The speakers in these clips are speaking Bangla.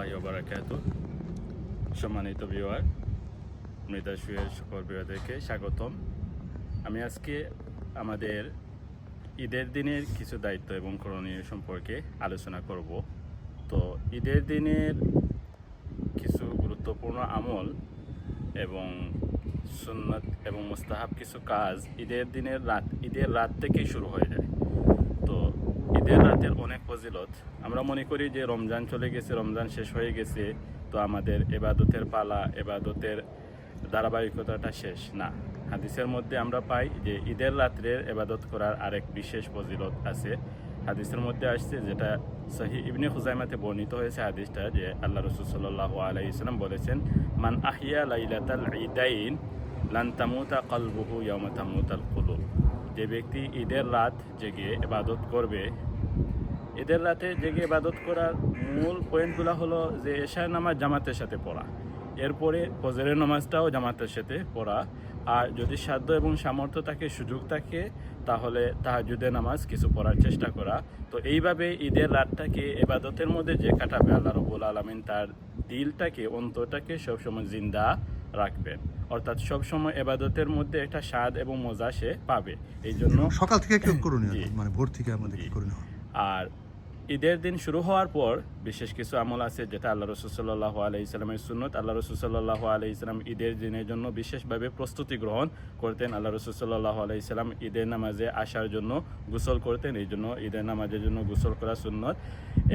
রহমতুল্লাহি ওয়া বারাকাতুহু। সম্মানিত ভিউয়ার, মৃদা শুয়ের সকল ভিউয়ারদেরকে স্বাগতম। আমি আজকে আমাদের ঈদের দিনের কিছু দায়িত্ব এবং করণীয় সম্পর্কে আলোচনা করব। তো ঈদের দিনের কিছু গুরুত্বপূর্ণ আমল এবং সুন্নাত এবং মুস্তাহাব কিছু কাজ ঈদের রাত থেকেই শুরু হয়ে যায়। তো ঈদের রাতের অনেক ফজিলত। আমরা মনে করি যে রমজান চলে গেছে, রমজান শেষ হয়ে গেছে, তো আমাদের এবাদতের পালা, এবাদতের ধারাবাহিকতাটা শেষ না। হাদিসের মধ্যে আমরা পাই যে ঈদের রাত্রের এবাদত করার আরেক বিশেষ ফজিলত আছে। হাদিসের মধ্যে আসছে, যেটা সহিহ ইবনে খুজাইমাতে বর্ণিত হয়েছে হাদিসটা, যে আল্লাহ রাসূল সাল্লাল্লাহু আলাইহি ওয়াসাল্লাম বলেছেন, মান আহিয়া লাইলাতাল ঈদাইন লান তামুতা কলবুহু ইয়াওমা তামুতাল কুলুব। যে ব্যক্তি ঈদের রাত জেগে ইবাদত করবে, ঈদের রাতে জেগে ইবাদত করার মূল পয়েন্টগুলো হলো যে এশার নামাজ জামাতের সাথে পড়া, এরপরে ফজরের নামাজটাও জামাতের সাথে পড়া, আর যদি সাধ্য এবং সামর্থ্য থাকে, সুযোগ থাকে, তাহলে তাহাজ্জুদের নামাজ কিছু পড়ার চেষ্টা করা। তো এইভাবে ঈদের রাতটাকে ইবাদতের মধ্যে যে কাটাবে, আল্লাহ রাব্বুল আলামিন তার দিলটাকে, অন্তরটাকে সবসময় জিন্দা রাখবেন, অর্থাৎ সবসময় ইবাদতের মধ্যে একটা স্বাদ এবং মজা সে পাবে। এই জন্য সকাল থেকে কি করণীয়, মানে ভোর থেকে আমাদের কি করণীয়? আর ঈদের দিন শুরু হওয়ার পর বিশেষ কিছু আমল আছে, যেটা আল্লাহ রাসূল সাল্লাল্লাহু আলাইহি সাল্লামের সুন্নত। আল্লাহ রাসূল সাল্লাল্লাহু আলাইহি সাল্লাম ঈদের দিনের জন্য বিশেষভাবে প্রস্তুতি গ্রহণ করতেন। আল্লাহ রাসূল সাল্লাল্লাহু আলাইহি সাল্লাম ঈদের নামাজে আসার জন্য গোসল করতেন, এই জন্য ঈদের নামাজের জন্য গোসল করা সুন্নত।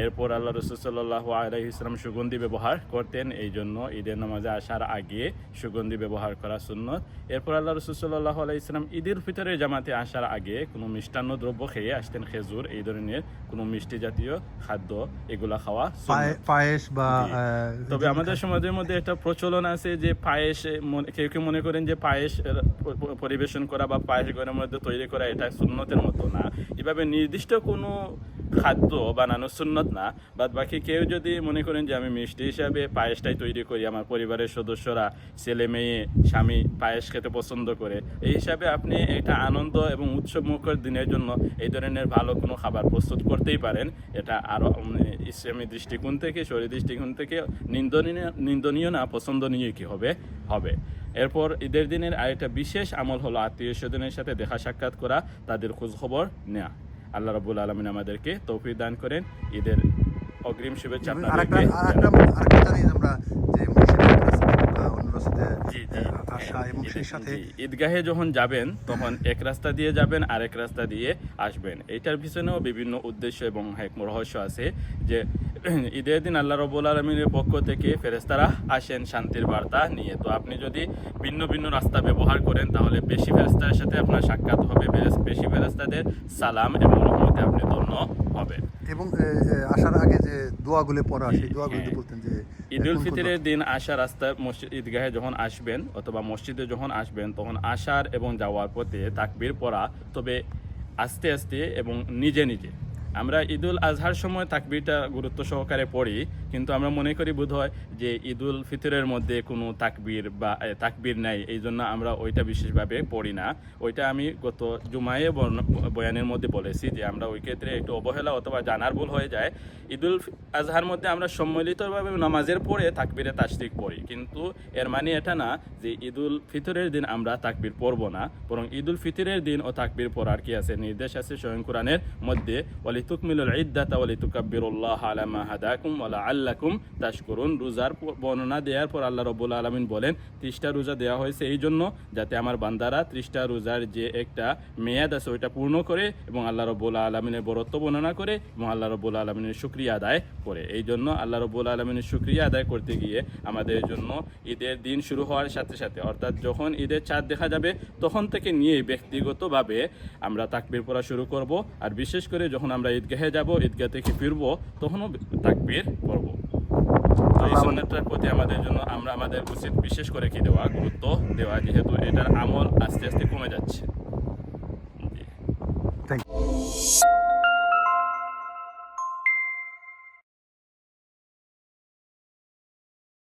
এরপর আল্লাহ রাসূল সাল্লাল্লাহু আলাইহি সাল্লাম সুগন্ধি ব্যবহার করতেন, এই জন্য ঈদের নামাজে আসার আগে সুগন্ধি ব্যবহার করা সুন্নত। এরপর আল্লাহ রাসূল সাল্লাল্লাহু আলাইহি সাল্লাম ঈদের ফিতরের জামাতে আসার আগে কোনো মিষ্টান্ন দ্রব্য খেয়ে আসতেন, খেজুর, এই ধরনের কোনো মিষ্টি জাতীয় খাদ্য, এগুলা খাওয়া পায়েস বা তবে আমাদের সমাজের মধ্যে একটা প্রচলন আছে যে পায়েস, কেউ কেউ মনে করেন যে পায়েস পরিবেশন করা বা পায়েস ঘরের মধ্যে তৈরি করা এটা সুন্নতের মতো না। এভাবে নির্দিষ্ট কোনো খাদ্য বানানো সুন্নত না। বাদ বাকি কেউ যদি মনে করেন যে আমি মিষ্টি হিসাবে পায়েসটাই তৈরি করি, আমার পরিবারের সদস্যরা, ছেলে মেয়ে, স্বামী পায়েস খেতে পছন্দ করে, এই হিসাবে আপনি এটা আনন্দ এবং উৎসবমুখর দিনের জন্য এই ধরনের ভালো কোনো খাবার প্রস্তুত করতেই পারেন। এটা আরও ইসলামী দৃষ্টিকোণ থেকে, শরীর দৃষ্টিকোণ থেকে নিন্দনীয় না, পছন্দনীয় কি হবে। এরপর ঈদের দিনের আরেকটা বিশেষ আমল হলো আত্মীয় স্বজনের সাথে দেখা সাক্ষাৎ করা, তাদের খোঁজখবর নেওয়া। আল্লাহ রাব্বুল আলামিন আমাদেরকে তৌফিক দান করেন। ঈদের অগ্রিম শুভেচ্ছা আপনাদেরকে। ঈদগাহে যখন যাবেন তখন এক রাস্তা দিয়ে যাবেন, আরেক রাস্তা দিয়ে আসবেন। এইটার পিছনেও বিভিন্ন উদ্দেশ্য এবং রহস্য আছে। যে ঈদের দিন আল্লাহ রাব্বুল আলামিনের পক্ষ থেকে ফেরেশতারা আসেন শান্তির বার্তা নিয়ে। তো আপনি যদি ভিন্ন ভিন্ন রাস্তা ব্যবহার করেন, তাহলে বেশি ফেরেশতার সাথে আপনার সাক্ষাৎ হবে, বেশি ফেরেশতাদের সালাম এবং রহমতে আপনি ধন্য হবেন। এবং আসার আগে যে দোয়াগুলো পড়া, সেই দোয়াগুলো বলতেন যে ঈদুল ফিতরের দিন আসা রাস্তায় ঈদগাহে যখন আসবেন অথবা মসজিদে যখন আসবেন, তখন আসার এবং যাওয়ার পথে তাকবীর পড়া, তবে আস্তে আস্তে এবং নিজে নিজে। আমরা ঈদুল আজহার সময় তাকবীরটা গুরুত্ব সহকারে পড়ি, কিন্তু আমরা মনে করি বোধহয় যে ঈদুল ফিতরের মধ্যে কোনো তাকবীর নাই, এই জন্য আমরা ওইটা বিশেষভাবে পড়ি না। ওইটা আমি গত জুমায়ে বয়ানের মধ্যে বলেছি যে আমরা ওই ক্ষেত্রে একটু অবহেলা অথবা জানার ভুল হয়ে যায়। ঈদুল আজহার মধ্যে আমরা সম্মিলিতভাবে নামাজের পরে তাকবীরে তাশরিক পড়ি, কিন্তু এর মানে এটা না যে ঈদুল ফিতরের দিন আমরা তাকবীর পড়ব না, বরং ঈদুল ফিতরের দিন ও তাকবীর পড়ার কি আছে, নির্দেশ আছে স্বয়ং কোরআনের মধ্যে। ওয়ালিতুকমিলুল ইদ্দাতা ওয়ালিতুকাব্বিরুল্লাহ আলা মা হাদাকুম ওয়া লাআল্লাকুম তাশকুরুন। রোজার বর্ণনা দেওয়ার পর আল্লাহ রাব্বুল আলামিন বলেন 30টা রোজা দেওয়া হয়েছে এই জন্য যাতে আমার বান্দারা 30টা রোজার যে একটা মেয়াদ আছে ওইটা পূর্ণ করে এবং আল্লাহ রাব্বুল আলামিনের বরত্ব বর্ণনা করে এবং আল্লাহ রাব্বুল আলামিনের শুকরিয়া আদায় করে। এই জন্য আল্লাহ রাব্বুল আলামিনের শুকরিয়া আদায় করতে গিয়ে আমাদের জন্য ঈদের দিন শুরু হওয়ার সাথে সাথে, অর্থাৎ যখন ঈদের চাঁদ দেখা যাবে তখন থেকে নিয়ে ব্যক্তিগতভাবে আমরা তাকবীর পড়া শুরু করব। আর বিশেষ করে যখন আমরা ঈদগাহে যাব, ঈদগাহ থেকে ফিরবো, তখনও তাকবীর পড়ব। এই সুন্নাতটার প্রতি আমাদের জন্য আমাদের উচিত বিশেষ করে কি দেওয়া, গুরুত্ব দেওয়া, যেহেতু এটার আমল আস্তে আস্তে কমে যাচ্ছে।